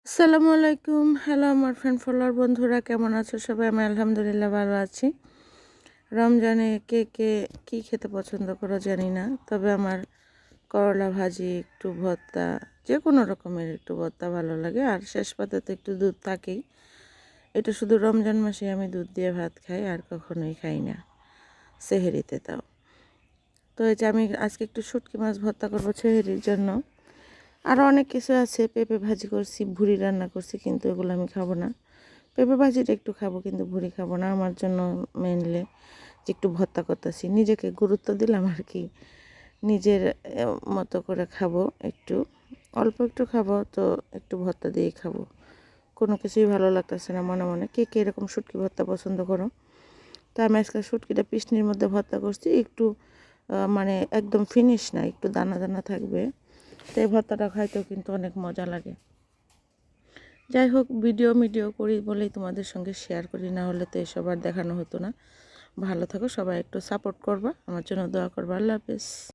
আসসালামু আলাইকুম। হ্যালো আমার ফ্রেন্ড ফলোয়ার বন্ধুরা, কেমন আছো সবাই? আমি আলহামদুলিল্লাহ ভালো আছি। রমজানে কে কে কী খেতে পছন্দ করো জানি না, তবে আমার করলা ভাজি, একটু ভর্তা, যে কোনো রকমের একটু ভর্তা ভালো লাগে। আর শেষ পাতে তো একটু দুধ থাকেই। এটা শুধু রমজান মাসে আমি দুধ দিয়ে ভাত খাই, আর কখনোই খাই না, সেহেরিতে তাও। তো এই যে আমি আজকে একটু শুটকি মাছ ভর্তা করবো সেহেরির জন্য। আরও অনেক কিছু আছে, পেঁপে ভাজি করছি, ভুড়ি রান্না করছি, কিন্তু এগুলো আমি খাবো না। পেঁপে ভাজিটা একটু খাবো, কিন্তু ভুড়ি খাবো না। আমার জন্য মেনলি যে একটু ভর্তা করতেছি, নিজেকে গুরুত্ব দিলাম আর কি। নিজের মতো করে খাবো, একটু অল্প একটু খাবো, তো একটু ভর্তা দিয়েই খাবো। কোনো কিছুই ভালো লাগতেছে না মনে মনে। কে কে এরকম শুটকি ভর্তা পছন্দ করো? তো আমি আজকে শুটকিটা পিসনির মধ্যে ভর্তা করছি, একটু মানে একদম ফিনিশ না, একটু দানা দানা থাকবে। তো এই ভর্তাটা খাইতেও কিন্তু অনেক মজা লাগে। যাই হোক, ভিডিও করি বলেই তোমাদের সঙ্গে শেয়ার করি, না হলে তো এসব আর দেখানো হতো না। ভালো থাকো সবাই, একটু সাপোর্ট করবা, আমার জন্য দোয়া করবা। আল্লাহ হাফেজ।